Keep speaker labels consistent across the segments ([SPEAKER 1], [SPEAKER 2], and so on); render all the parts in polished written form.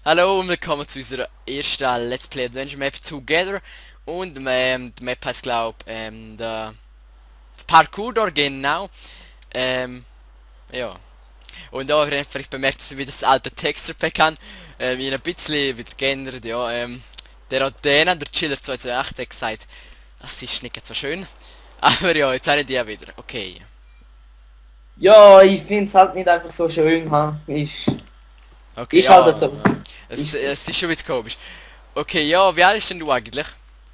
[SPEAKER 1] Hallo und willkommen zu unserer ersten Let's Play Adventure Map Together. Und die Map heißt glaube der Parkour dort genau. Ja. Und da habe ich vielleicht bemerkt, dass ich wieder das alte Texture Pack habe. Ich ein bisschen wieder geändert, ja. Der Athena, der Chiller 228 hat gesagt, das ist nicht so schön. Aber ja, jetzt habe ich die auch wieder. Okay.
[SPEAKER 2] Ja, ich finde es halt nicht einfach so schön, ha.
[SPEAKER 1] Okay,
[SPEAKER 2] Ist
[SPEAKER 1] ja.
[SPEAKER 2] halt so.
[SPEAKER 1] Es ist schon ein bisschen komisch. Okay, ja, wie alt bist denn du eigentlich?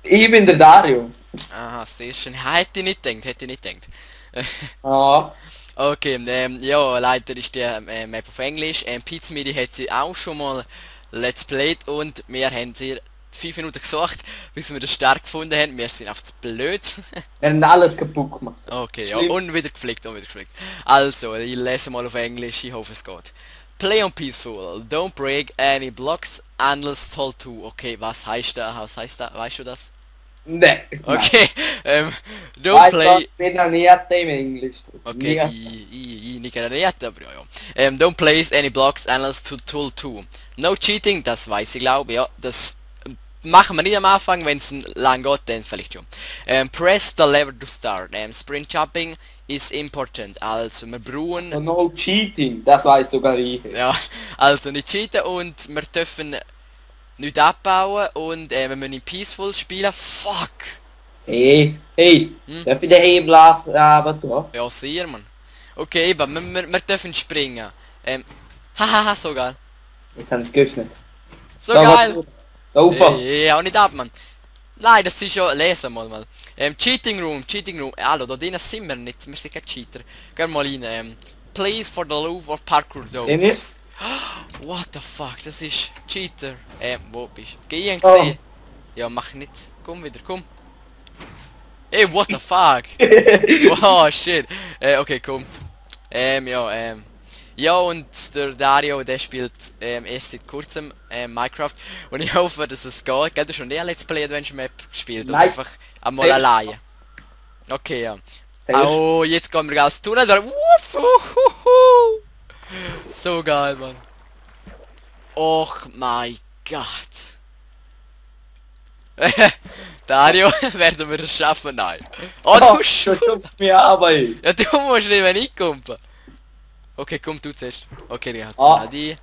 [SPEAKER 2] Ich bin der Dario.
[SPEAKER 1] Aha, sehr schön. Hätte ich nicht gedacht, hätte ich nicht gedacht.
[SPEAKER 2] Ah,
[SPEAKER 1] Okay, ja, leider ist der Map auf Englisch. Pizza Midi hat sie auch schon mal Let's Played und wir haben sie 5 Minuten gesucht, bis wir den Start gefunden haben. Wir sind einfach zu blöd.
[SPEAKER 2] wir haben alles kaputt gemacht.
[SPEAKER 1] Okay, ja,
[SPEAKER 2] Schlimm.
[SPEAKER 1] und wieder geflickt, und wieder geflickt. Also, ich lese mal auf Englisch, ich hoffe es geht. Play on peaceful, don't break any blocks, unless told to. Okay, was heißt da? Was heißt da? Weißt du das?
[SPEAKER 2] Ne.
[SPEAKER 1] Okay, don't play...
[SPEAKER 2] Ich bin noch nicht im Englisch.
[SPEAKER 1] Okay,
[SPEAKER 2] Nie.
[SPEAKER 1] ich nicht garantiert, aber ja, ja. Don't place any blocks unless to tool 2. No cheating, das weiß ich glaube, ja. Das machen wir nicht am Anfang, wenn es lang geht, dann vielleicht schon. Press the lever to start. Sprint jumping is important. Also wir brauchen...
[SPEAKER 2] So no cheating, das weiß sogar ich.
[SPEAKER 1] Ja, also nicht cheaten und wir dürfen nicht abbauen und wir müssen in Peaceful spielen. Fuck!
[SPEAKER 2] Hey, darf ich den Hebel tun?
[SPEAKER 1] Ja, sehr, man. Okay, eben, wir dürfen springen. Hahaha, so geil.
[SPEAKER 2] Jetzt haben sie es geöffnet.
[SPEAKER 1] So
[SPEAKER 2] Da,
[SPEAKER 1] geil.
[SPEAKER 2] Da rauf.
[SPEAKER 1] Ey, auch nicht ab, man. Nein, das ist schon... Lesen mal. Cheating Room. Hallo, da drinnen sind wir nicht. Wir sind kein Cheater. Geh mal rein. Please for the love or parkour though.
[SPEAKER 2] Dennis?
[SPEAKER 1] What the fuck, das ist Cheater. Wo bist du? Geh ihn
[SPEAKER 2] Oh.
[SPEAKER 1] gesehen. Ja, mach nicht. Komm wieder, komm. Ey, what the fuck? Wow, shit. Okay, komm. Ja, und der Dario, der spielt erst seit kurzem Minecraft. Und ich hoffe, dass es geht. Gell, du hast schon eine Let's Play Adventure Map gespielt? Oder
[SPEAKER 2] Nein.
[SPEAKER 1] einfach einmal alleine? Okay, ja.
[SPEAKER 2] Zuerst.
[SPEAKER 1] Oh, jetzt gehen wir als Tunnel da. Wuff, so geil, Mann. Och mein Gott. Dario, werden wir es schaffen? Nein. Oh, du
[SPEAKER 2] Du
[SPEAKER 1] Schuh.
[SPEAKER 2] schubst mir aber.
[SPEAKER 1] Ja, du musst nicht mehr reinkumpen. Okay, komm du zuerst. Okay, ich
[SPEAKER 2] Ah.
[SPEAKER 1] habe die.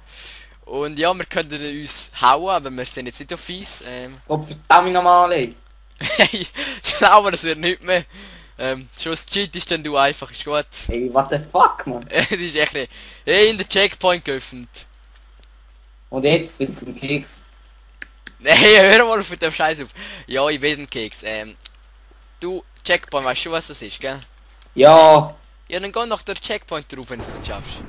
[SPEAKER 1] Und ja, wir könnten uns hauen, aber wir sind jetzt nicht so fies.
[SPEAKER 2] Gott verdammt nochmal, ey.
[SPEAKER 1] Hey, ich glaube, das wird nicht mehr. Schon das Cheat ist dann du einfach, ist gut.
[SPEAKER 2] Ey, what the fuck, man.
[SPEAKER 1] Das ist echt nicht. Hey, in der Checkpoint geöffnet.
[SPEAKER 2] Und jetzt willst du einen Keks.
[SPEAKER 1] Hey, hör mal auf mit dem Scheiß auf. Ja, ich will einen Keks. Du, Checkpoint, weißt du was das ist, gell?
[SPEAKER 2] Ja.
[SPEAKER 1] Ja, dann geh noch durch Checkpoint drauf, wenn du es nicht schaffst.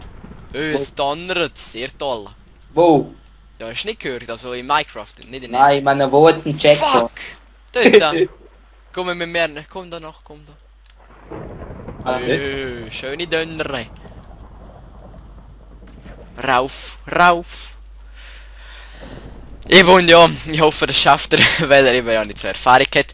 [SPEAKER 1] Es donnert, sehr toll.
[SPEAKER 2] Wo?
[SPEAKER 1] Ja, hast du nicht gehört, also in Minecraft, nicht in...
[SPEAKER 2] Nein, ich meine, wo ist ein Checkpoint?
[SPEAKER 1] Fuck! Dort da! Komm mit mir, komm da noch, komm da.
[SPEAKER 2] Ah,
[SPEAKER 1] Schöne Dönner. Rauf, rauf. Eben und ja, ich hoffe das schafft er, weil er eben ja nicht so Erfahrung hat.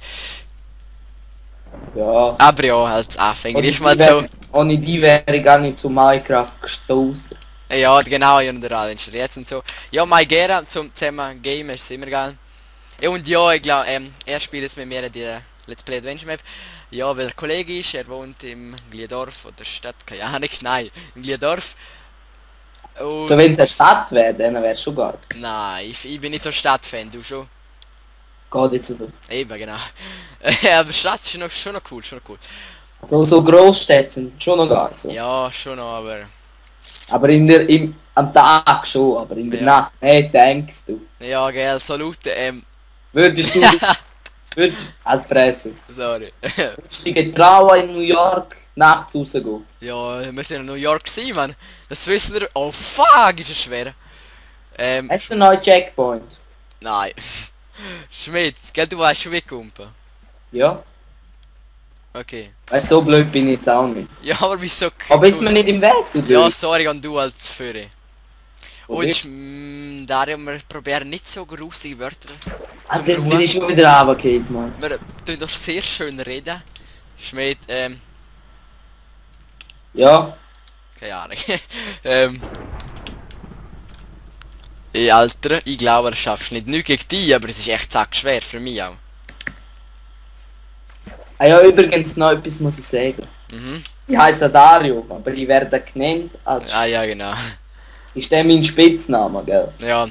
[SPEAKER 2] Ja.
[SPEAKER 1] Aber ja, als Anfänger ist mal so.
[SPEAKER 2] Ohne die wäre ich gar nicht zu Minecraft gestoßen.
[SPEAKER 1] Ja, genau, ja, und der alle installiert und so. Ja, mein Gera zum Thema Game ist immer geil. Ja, und ja, ich glaube, er spielt jetzt mit mir die Let's Play Adventure Map. Ja, weil er Kollege ist, er wohnt im Gliedorf oder Stadt, keine Ahnung, nein, im Gliedorf. Und
[SPEAKER 2] So, wenn es eine Stadt wäre, dann wäre es schon geil.
[SPEAKER 1] nein, ich bin nicht so Stadtfan, du schon?
[SPEAKER 2] Geht jetzt so.
[SPEAKER 1] Eben, genau. Aber Stadt ist schon noch cool, schon noch cool.
[SPEAKER 2] So Großstädte sind schon noch geil. So.
[SPEAKER 1] Ja, schon noch, aber...
[SPEAKER 2] Aber am Tag schon, aber in der
[SPEAKER 1] Ja.
[SPEAKER 2] Nacht, hey, denkst du.
[SPEAKER 1] Ja, gell, so laut,
[SPEAKER 2] Würdest du halt fressen.
[SPEAKER 1] sorry.
[SPEAKER 2] Würdest du dich trauen in New York nachts rausgehen?
[SPEAKER 1] Ja, wir müssen in New York sein, Mann. Das wissen wir. Oh fuck, ist es schwer.
[SPEAKER 2] Hast du einen neuen Checkpoint?
[SPEAKER 1] Nein. Schmidt, gell, du weißt schon wie kumpen.
[SPEAKER 2] Ja.
[SPEAKER 1] Okay.
[SPEAKER 2] Weißt du, so blöd bin ich jetzt auch nicht.
[SPEAKER 1] Ja, aber wieso...
[SPEAKER 2] Aber ist mir nicht im Weg, du
[SPEAKER 1] Ja,
[SPEAKER 2] Blöd?
[SPEAKER 1] sorry, und du als Führer. Und darum wir probieren nicht so grusige Wörter.
[SPEAKER 2] Ah,
[SPEAKER 1] zum
[SPEAKER 2] jetzt bin
[SPEAKER 1] Ruhen.
[SPEAKER 2] ich schon wieder runtergefallen, Mann.
[SPEAKER 1] Wir tun doch sehr schön reden. Schmied,
[SPEAKER 2] Ja.
[SPEAKER 1] keine Ahnung. Alter, ich glaube, das schaffst du nicht. Nicht gegen dich, aber es ist echt zack schwer für mich auch.
[SPEAKER 2] Ah ja, übrigens noch etwas muss ich sagen.
[SPEAKER 1] Mhm.
[SPEAKER 2] Ich heiße Dario, aber ich werde genannt als...
[SPEAKER 1] Ah ja, genau.
[SPEAKER 2] Ist der mein Spitzname, gell?
[SPEAKER 1] Ja.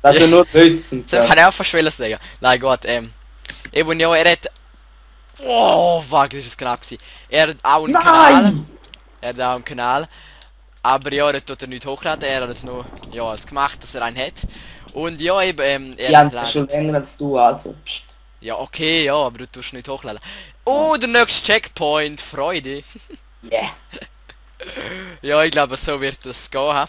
[SPEAKER 2] Dass ihr nur wissen.
[SPEAKER 1] Das kann ich auch fast sagen. Nein, Gott, eben ja, er hat... Oh, fuck, das ist knapp gewesen. Er hat auch einen Kanal.
[SPEAKER 2] Nein!
[SPEAKER 1] Er hat auch einen Kanal. Aber ja, er tut er nicht hochladen. Er hat es nur, ja, es gemacht, dass er einen hat. Und ja, eben,
[SPEAKER 2] Ich habe das schon länger als du, also. Psst.
[SPEAKER 1] Ja, okay, ja, aber du tust nicht hochladen. Oh, der nächste Checkpoint, Freude.
[SPEAKER 2] Yeah.
[SPEAKER 1] Ja, ich glaube, so wird das gehen. Ha?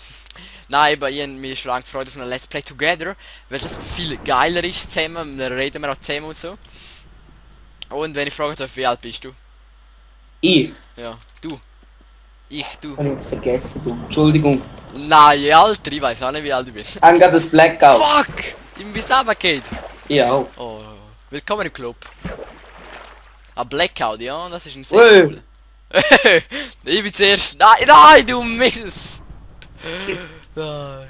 [SPEAKER 1] Nein, bei ihnen mir schon lange gefreut auf eine Let's Play Together, weil es einfach viel geiler ist zusammen, dann reden wir auch zusammen und so. Und wenn ich fragen darf, wie alt bist du?
[SPEAKER 2] Ich?
[SPEAKER 1] Ja, du. Du.
[SPEAKER 2] Habe ich jetzt vergessen, du. Entschuldigung.
[SPEAKER 1] Nein, Alter, ich weiß auch nicht, wie alt ich bin.
[SPEAKER 2] Ich habe gerade das Blackout.
[SPEAKER 1] Fuck! Ich bin runtergefallen.
[SPEAKER 2] Ich auch.
[SPEAKER 1] Oh, willkommen im Club. Ah, Blackout, ja, das ist ein sehr
[SPEAKER 2] Ui.
[SPEAKER 1] cool. Ich bin zuerst... Nein, du Mist! Nein.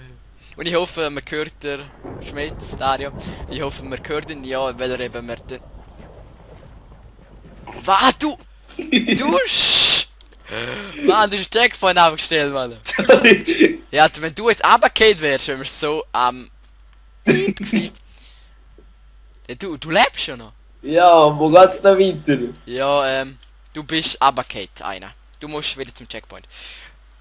[SPEAKER 1] Und ich hoffe, man hört der Schmidt, Dario. Ich hoffe, man hört ihn, ja, weil er eben mir den... Was, du? Du Sch... Mann, du hast Checkpoint aufgestellt, Mann.
[SPEAKER 2] Sorry.
[SPEAKER 1] Ja, wenn du jetzt runtergefallen wärst, wenn wir so am... Ja, du lebst schon noch.
[SPEAKER 2] Ja, wo geht's da weiter?
[SPEAKER 1] Ja, du bist runtergefallen, einer. Du musst wieder zum Checkpoint.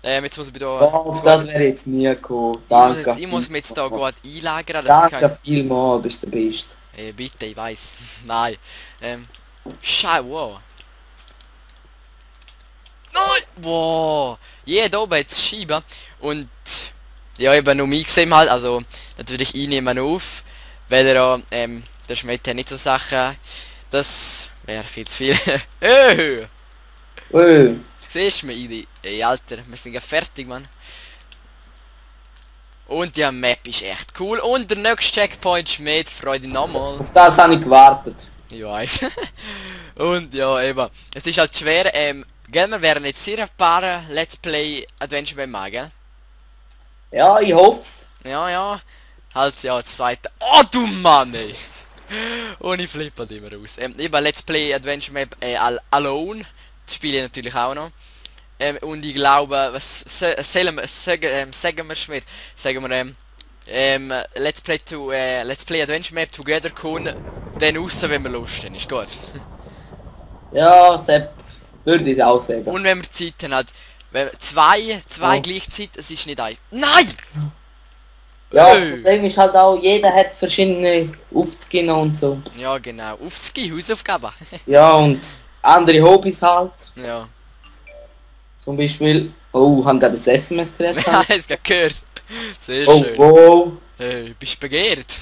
[SPEAKER 1] Jetzt muss ich wieder...
[SPEAKER 2] Oh, auf das wäre jetzt nie gekommen. Danke.
[SPEAKER 1] Ich muss mich jetzt da gut einlagern, dass ich
[SPEAKER 2] Danke
[SPEAKER 1] kein...
[SPEAKER 2] vielmals, bist der Beste.
[SPEAKER 1] Bitte, ich weiß. Nein. Schau, wow. Nein! Wow! Jeder oben jetzt schieben. Und... Ja, eben nur mich gesehen halt, also... Natürlich ich nehme auf. Weil er der Schmidt hat nicht so Sachen... Das... Wäre viel zu viel.
[SPEAKER 2] Ui.
[SPEAKER 1] Siehst du mich, ey, Alter, wir sind ja fertig, Mann. Und die Map ist echt cool. Und der nächste Checkpoint Schmidt, Freude nochmal.
[SPEAKER 2] Auf das habe ich gewartet.
[SPEAKER 1] Ich weiß. Und ja, eben. Es ist halt schwer, gell, wir wären jetzt sehr ein paar Let's Play Adventure beim Mal, gell?
[SPEAKER 2] Ja, ich hoff's.
[SPEAKER 1] Ja. Halt, ja, das zweite. Oh, du Mann, ey! Und ich flippe halt immer raus. Eben Let's Play Adventure Map Alone. Das spiele ich natürlich auch noch. Und ich glaube, was sagen wir Schmidt? Sagen wir, Let's Play Adventure Map Together kommen dann raus, wenn wir Lust haben. Ist gut.
[SPEAKER 2] Ja, Sepp. Würde ich auch sagen.
[SPEAKER 1] Und wenn wir Zeit haben, halt, wenn zwei
[SPEAKER 2] Oh.
[SPEAKER 1] gleichzeitig, es ist nicht ein... Nein!
[SPEAKER 2] Ja, das Problem ist halt auch, jeder hat verschiedene Aufzugehen und so.
[SPEAKER 1] Ja, genau. Aufs Ski, Hausaufgaben.
[SPEAKER 2] Ja, und andere Hobbys halt.
[SPEAKER 1] Ja.
[SPEAKER 2] Zum Beispiel... Oh, haben gerade das SMS gekriegt.
[SPEAKER 1] Ja, es gerade gehört. Sehr
[SPEAKER 2] Oh,
[SPEAKER 1] schön.
[SPEAKER 2] wow.
[SPEAKER 1] Hey, bist du begehrt?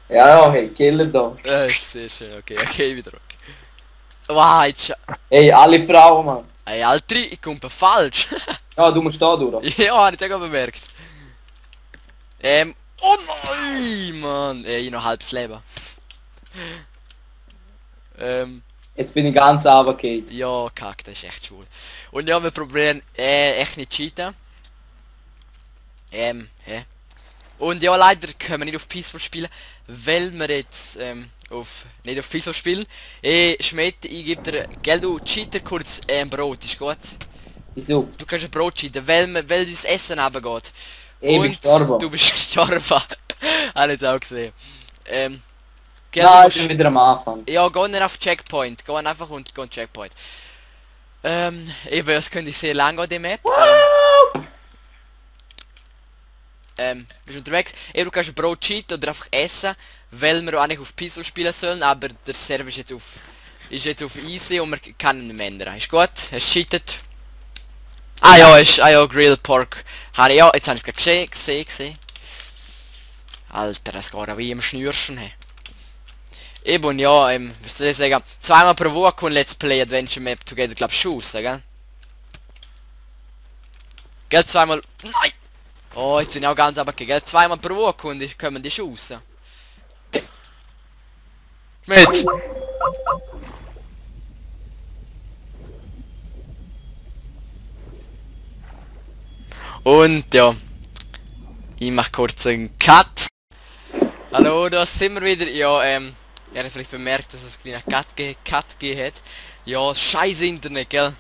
[SPEAKER 2] Ja, hey, Killer da.
[SPEAKER 1] Sehr schön, okay, wieder okay. Wow, jetzt...
[SPEAKER 2] Hey, alle Frauen, Mann.
[SPEAKER 1] Ey, Alter, ich komme falsch.
[SPEAKER 2] Ja, du musst da durch.
[SPEAKER 1] Ja, hab ich auch bemerkt. Oh nein, Mann. Ich hab noch halbes Leben.
[SPEAKER 2] Jetzt bin ich ganz runtergefallen.
[SPEAKER 1] Ja, kack, das ist echt schwul. Und ja, wir probieren echt nicht cheaten. Hä? Und ja, leider können wir nicht auf Peaceful spielen, weil wir jetzt nicht auf Peaceful spielen. Schmidt, ich gebe dir, gell, du cheater kurz Brot, ist gut?
[SPEAKER 2] Wieso?
[SPEAKER 1] Du kannst ein Brot cheaten, weil das Essen runtergeht.
[SPEAKER 2] Ich bin gestorben.
[SPEAKER 1] Du bist gestorben. Habe ich jetzt auch gesehen. Gell,
[SPEAKER 2] Nein,
[SPEAKER 1] du
[SPEAKER 2] ich bin
[SPEAKER 1] musst-
[SPEAKER 2] wieder am Anfang.
[SPEAKER 1] Ja, geh nicht auf Checkpoint. Geh einfach und geh on Checkpoint. Eben, das könnte ich sehr lange an die Map. Bist unterwegs. Eben, du kannst ein Brot cheaten oder einfach essen, weil wir eigentlich auf Peaceful spielen sollen, aber der Server ist jetzt auf easy und wir können nicht mehr ändern. Ist gut? Es cheatet. Ah ja, Grilled Pork. Ja, jetzt habe ich es gerade gesehen. Alter, das geht auch wie im Schnürchen. Hey. Eben, ja, was soll ich sagen? Zweimal pro Woche kommt Let's Play Adventure Map Together, glaub ich, schon raus, gell? Gell, zweimal... Nein! Oh, jetzt bin ich auch ganz abgegeben. Zweimal pro Woche und ich kommen die schon raus. Mit! Und ja, ich mach kurz einen Cut. Hallo, da sind wir wieder. Ja, ihr habt vielleicht bemerkt, dass es einen Cut gegeben hat. Ja, scheiße Internet, gell?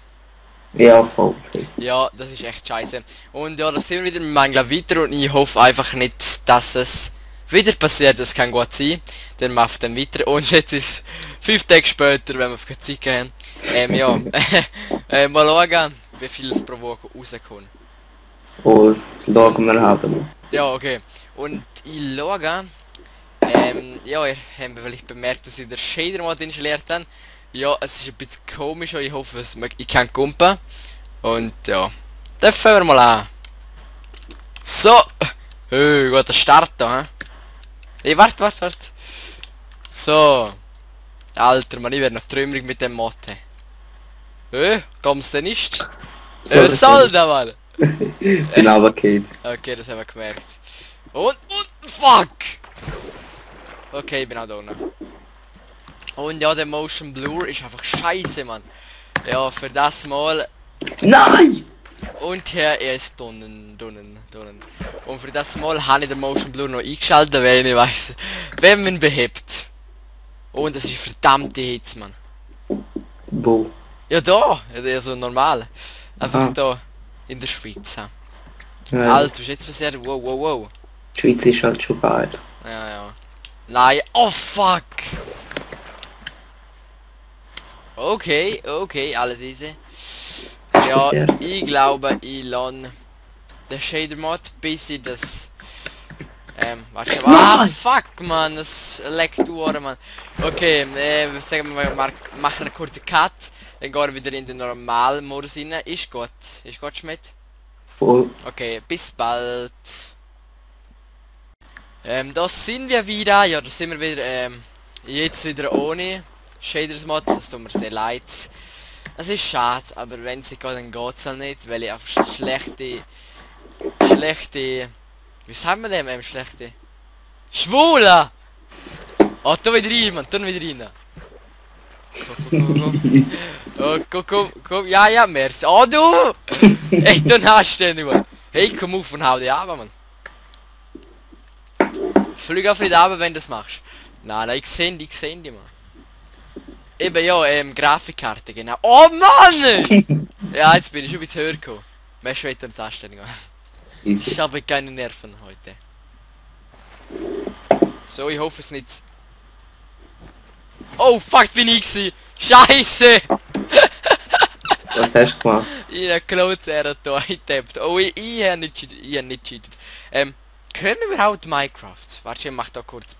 [SPEAKER 2] Ja, voll.
[SPEAKER 1] Ja, das ist echt scheiße. Und ja, da sind wir wieder mit Mangler weiter und ich hoffe einfach nicht, dass es wieder passiert. Das kann gut sein. Dann macht dann weiter und jetzt ist 5 Tage später, wenn wir auf keine Zeit haben. Ja, mal schauen, wie viel es pro Woche rauskommt.
[SPEAKER 2] Voll. Schauen wir halt mal.
[SPEAKER 1] Ja, okay. Und ich schaue, ja, ihr habt vielleicht bemerkt, dass ich den Shader-Mod installiert habe. Ja, es ist ein bisschen komisch, aber ich hoffe, ich kann kumpen. Und ja, dann fangen wir mal an. So! Guter Start da, hä? Hey, warte. So. Alter, Mann, ich werde noch trümmerig mit dem Mod. Kommst du nicht? Was soll da, Mann?
[SPEAKER 2] Bin aber Kate.
[SPEAKER 1] Okay, das haben wir gemerkt. Und, fuck! Okay, ich bin auch da unten. Und ja, der Motion Blur ist einfach scheiße, Mann. Ja, für das Mal.
[SPEAKER 2] Nein!
[SPEAKER 1] Und hier er ist dunnen. Und für das Mal habe ich den Motion Blur noch eingeschaltet, weil ich nicht weiss, wenn man behebt. Und das ist verdammte Hitze, Mann.
[SPEAKER 2] Wo?
[SPEAKER 1] Ja, da! Ja, so normal. Einfach da in der Schweiz.
[SPEAKER 2] Ja.
[SPEAKER 1] Alter, was ist jetzt passiert? Wow.
[SPEAKER 2] Die Schweiz ist halt schon geil.
[SPEAKER 1] Ja. Nein, oh fuck! Okay, alles easy.
[SPEAKER 2] Was ist
[SPEAKER 1] Ja,
[SPEAKER 2] passiert?
[SPEAKER 1] ich glaube, ich lerne den Shader Mod, bis ich das... warte mal. Ah, fuck, man, das leckt du Ohren, man. Okay, sagen wir mal, machen einen kurzen Cut, dann gehen wir wieder in den normalen Modus rein. Ist gut, Schmidt?
[SPEAKER 2] Voll.
[SPEAKER 1] Okay, bis bald. Da sind wir wieder, ja, da sind wir wieder, jetzt wieder ohne Shaders Mod, das tut mir sehr leid. Es ist schade, aber wenn sie geht, dann geht's halt nicht, weil ich einfach schlechte, wie sagen wir dem, schlechte? Schwule! Oh, tu wieder rein, Mann, tu wieder rein. Komm, ja, merci. Oh, du! Echt unanständig, Mann. Hey, komm auf und hau dich ab, Mann. Flüg auf nicht ab, wenn du das machst. Nein, ich seh die, Mann. Eben, ja, Grafikkarte, genau. Oh, Mann! Ja, jetzt bin ich schon ein bisschen höher gekommen. Mehr später uns anständig, Mann.
[SPEAKER 2] Easy.
[SPEAKER 1] Ich habe keine Nerven heute. So, ich hoffe es nicht. Oh, fuck, bin ich gewesen. Scheiße!
[SPEAKER 2] Was hast du gemacht?
[SPEAKER 1] Ich habe Clothes da eingetappt. Oh, ich habe nicht cheatet. Können wir überhaupt Minecraft? Warte, ich mach da kurz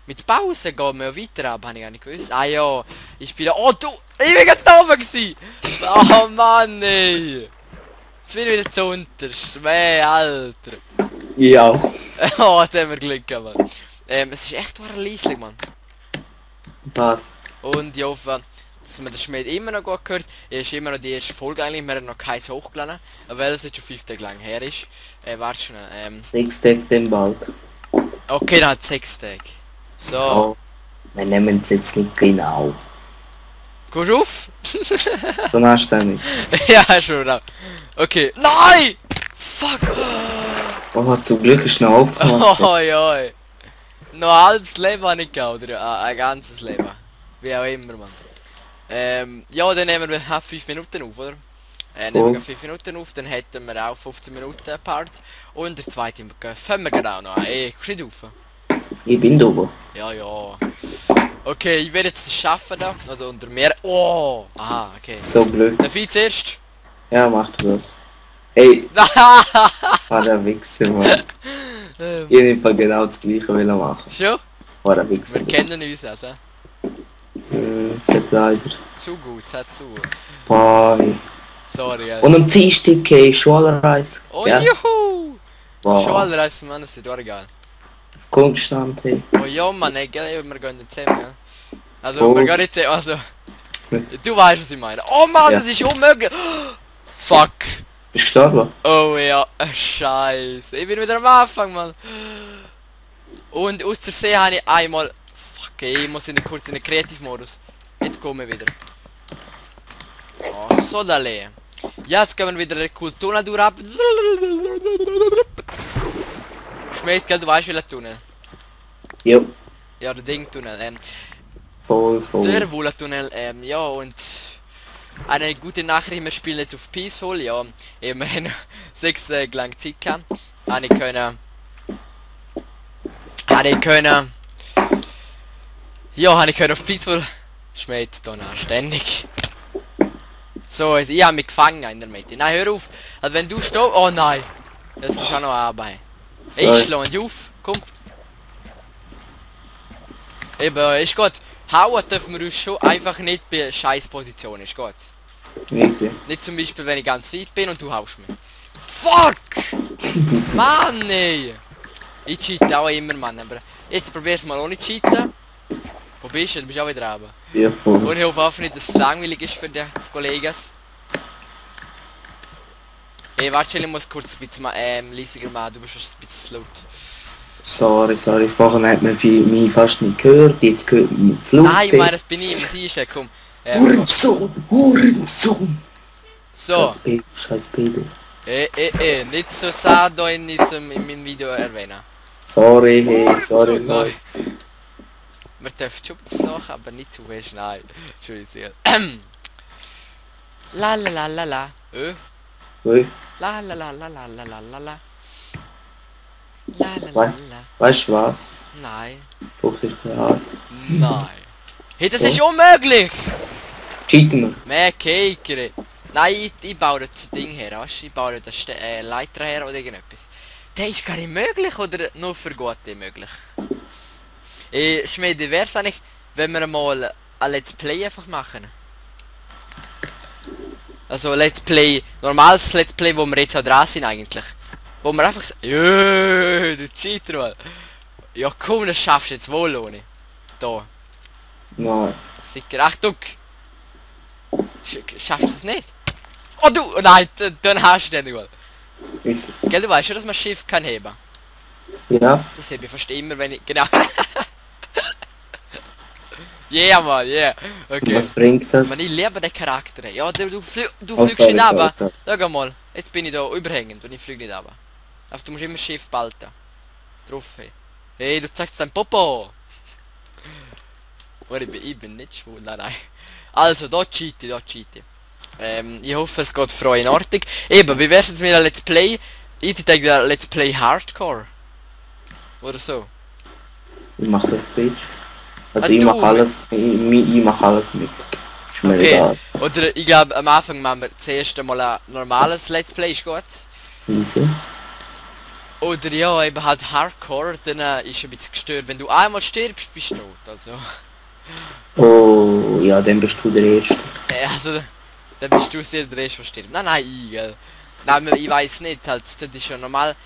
[SPEAKER 1] mit Pause gehen wir weiter, aber habe ich gar nicht gewusst. Ah ja, ich spiele... Oh, du! Ich bin gerade da oben gewesen! Oh Mann, ey! Jetzt bin ich wieder zu unterst. Meh, Alter.
[SPEAKER 2] Ja.
[SPEAKER 1] Oh, jetzt haben wir Glück gehabt, Mann. Es ist echt war leislich, Mann.
[SPEAKER 2] Was?
[SPEAKER 1] Und ich hoffe, dass man das Schmied immer noch gut gehört. Es ist immer noch die erste Folge eigentlich, wir haben noch keins hochgeladen, weil es jetzt schon 5 Tage lang her ist. Warte schon,
[SPEAKER 2] 6 Tage dann bald.
[SPEAKER 1] okay, dann hat 6 Tage. So.
[SPEAKER 2] Oh. Wir nehmen es jetzt nicht genau.
[SPEAKER 1] Gehst du auf?
[SPEAKER 2] So anständig.
[SPEAKER 1] Ja, schon. Okay. Nein! Fuck!
[SPEAKER 2] Oh, zum Glück ist noch aufgemacht.
[SPEAKER 1] Oi, oi. Noch ein halbes Leben habe ich gehabt, oder ein ganzes Leben. Wie auch immer, Mann. Ja, dann nehmen wir 5 Minuten auf, oder? Nehmen wir 5 Minuten auf, dann hätten wir auch 15 Minuten Part. Und der zweite fangen wir genau noch an. Ey, kommst du nicht rauf?
[SPEAKER 2] Ich bin da oben.
[SPEAKER 1] Ja. Okay, ich werde jetzt das schaffen da. Also unter mir. Oh! Aha, okay.
[SPEAKER 2] So Glück.
[SPEAKER 1] Darf ich zuerst?
[SPEAKER 2] Ja, mach du das. Hey, war der Wichser, Mann. Ich hab Fall genau das gleiche wollen machen.
[SPEAKER 1] Schon?
[SPEAKER 2] War der Wichser.
[SPEAKER 1] Wir kennen uns also.
[SPEAKER 2] Sepp leider.
[SPEAKER 1] Zu gut, zu gut.
[SPEAKER 2] Bye.
[SPEAKER 1] Sorry,
[SPEAKER 2] Und am Dienstag gehe ich Schulreise.
[SPEAKER 1] Oh,
[SPEAKER 2] Ja.
[SPEAKER 1] juhu!
[SPEAKER 2] Wow.
[SPEAKER 1] Schon alle Reisen, Mann, das ist auch egal.
[SPEAKER 2] Auf Kunststand, hey.
[SPEAKER 1] Oh ja, Mann, ey, gell, wir gehen nicht zusammen, ja. Also,
[SPEAKER 2] Oh.
[SPEAKER 1] wir gehen nicht zusammen, also... Du weißt, was ich meine. Oh Mann,
[SPEAKER 2] Ja.
[SPEAKER 1] das ist unmöglich! Fuck!
[SPEAKER 2] Bist du gestorben?
[SPEAKER 1] Oh ja, Scheiße. Ich bin wieder am Anfang, Mann. Und aus der See habe ich einmal... Fuck, ey, ich muss kurz in den Kreativmodus. Jetzt komme ich wieder. Oh, so da leer. Ja, jetzt gehen wir wieder eine Kultur durch ab. Schmied, gell, du weißt welcher Tunnel?
[SPEAKER 2] Jo.
[SPEAKER 1] Ja, der Ding-Tunnel.
[SPEAKER 2] Voll.
[SPEAKER 1] Der Wohler-Tunnel, ja, und... Eine gute Nachricht, wir spielen jetzt auf Peaceful, ja. Immerhin 6 lang Zeit gehabt. Habe ich können... Ja, habe ich können auf Peaceful... Schmied, da ständig. So, also ich habe mich gefangen in der Mitte. Nein, hör auf. Also wenn du stopp... Oh nein. Das muss auch noch arbeiten. Ich schlage dich auf. Komm. Eben, ist gut. Hauen dürfen wir uns schon einfach nicht bei scheiß Position, ist gut.
[SPEAKER 2] Easy.
[SPEAKER 1] Nicht zum Beispiel, wenn ich ganz weit bin und du haust mich. Fuck! Mann, ey! Ich cheate auch immer, Mann. Aber jetzt probier's mal ohne cheaten. Wo bist du? Du bist auch wieder runter.
[SPEAKER 2] Ja, voll.
[SPEAKER 1] Und ich hoffe auch nicht, dass es langweilig ist für die Kollegen. Ey, warte, ich muss kurz ein bisschen leisiger machen. Du bist fast ein bisschen laut.
[SPEAKER 2] Sorry. Vorher hat man mich fast nicht gehört. Jetzt gehört man mich zu laut.
[SPEAKER 1] Nein, Mann, das bin ich. Was ist denn? Komm.
[SPEAKER 2] Hurensohn!
[SPEAKER 1] So.
[SPEAKER 2] Scheiß Pedo.
[SPEAKER 1] Nicht so sado in meinem Video erwähnen.
[SPEAKER 2] Sorry,
[SPEAKER 1] nein.
[SPEAKER 2] Leute.
[SPEAKER 1] Wir dürfen schon zu flach, aber nicht zu fest, nein. Entschuldigung. La la la la la.
[SPEAKER 2] Ui.
[SPEAKER 1] La la la la la la la la la. La la la la.
[SPEAKER 2] Weißt du was?
[SPEAKER 1] Nein.
[SPEAKER 2] Fuchs ist Gras.
[SPEAKER 1] Nein. Hey, das ist unmöglich!
[SPEAKER 2] Cheaten wir.
[SPEAKER 1] Mehr Caker. Nein, ich baue das Ding her, weißt du? Ich baue das Leiter her oder irgendetwas. Das ist gar nicht möglich oder nur für Gute möglich? Schmiede, wär's eigentlich, wenn wir mal ein Let's Play einfach machen? Also Let's Play, normales Let's Play, wo wir jetzt auch dran sind eigentlich. Wo wir einfach du Cheater, Mann. Ja komm, das schaffst du jetzt wohl ohne. Da.
[SPEAKER 2] Nein.
[SPEAKER 1] Sicher, Achtung! Schaffst du es nicht? Oh du! Oh nein, dann hast du den nicht.
[SPEAKER 2] Easy.
[SPEAKER 1] Gell, du weißt schon, dass man Schiff kann heben.
[SPEAKER 2] Ja.
[SPEAKER 1] Das hebe ich fast immer, wenn ich... Genau. Yeah, Mann, yeah. Okay.
[SPEAKER 2] Was bringt das?
[SPEAKER 1] Man, ich liebe den Charakter. Ja, du fliegst
[SPEAKER 2] sorry,
[SPEAKER 1] nicht runter.
[SPEAKER 2] sorry.
[SPEAKER 1] Schau mal, jetzt bin ich da überhängend und ich fliege nicht runter. Aber du musst immer Schiff balten. Drauf, hey. Hey, du zeigst dein Popo! Oder ich bin nicht schwul, nein. Also, da cheate ich. Ich hoffe, es geht frei in Ordnung. Eben, wie wär's jetzt mit einem Let's Play? Ich denke, Let's Play Hardcore. Oder so.
[SPEAKER 2] Ich mach das Twitch. Also
[SPEAKER 1] Ah,
[SPEAKER 2] ich
[SPEAKER 1] du,
[SPEAKER 2] mach alles. Ich mach alles mit. Ist mir
[SPEAKER 1] Okay.
[SPEAKER 2] egal.
[SPEAKER 1] Oder ich glaube, am Anfang machen wir zuerst einmal ein normales Let's Play, ist gut.
[SPEAKER 2] Easy.
[SPEAKER 1] Oder ja, eben halt Hardcore, dann ist ein bisschen gestört. Wenn du einmal stirbst, bist du tot, also.
[SPEAKER 2] Oh, ja, dann bist du der Erste.
[SPEAKER 1] Also, dann bist du sehr der Erste, der stirbt. Nein, ich, gell. Nein, ich weiß nicht, halt, das ist schon normal.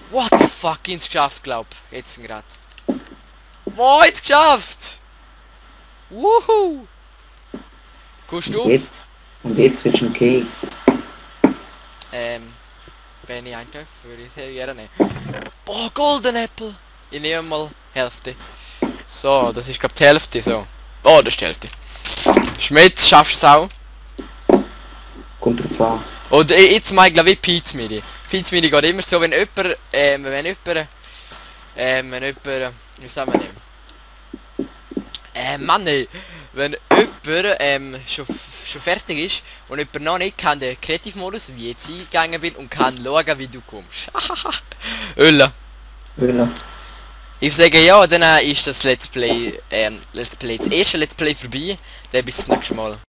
[SPEAKER 1] What the fuck, ins geschafft, glaub. Jetzt grad. Wow, jetzt geschafft! Wuhu! Kommst du auf?
[SPEAKER 2] Und jetzt willst du einen Keks.
[SPEAKER 1] Wenn ich einen darf, würde ich sehr gerne nehmen. Boah, Golden Apple! Ich nehme mal Hälfte. So, das ist glaub die Hälfte, so. Oh, das ist die Hälfte. Schmidt, schaffst du es auch?
[SPEAKER 2] Kommt drauf an.
[SPEAKER 1] Oder jetzt mal glaube ich Pizmedia. Pizmedia geht immer so, wenn jemand, wie sagen wir denn? Mann ey, wenn jemand schon fertig ist und jemand noch nicht kann den Kreativmodus, wie jetzt ich gegangen bin und kann schauen wie du kommst. Ölla.
[SPEAKER 2] Ölla.
[SPEAKER 1] Ich sage ja, dann ist das Let's Play, das erste Let's Play vorbei, dann bis zum nächsten Mal.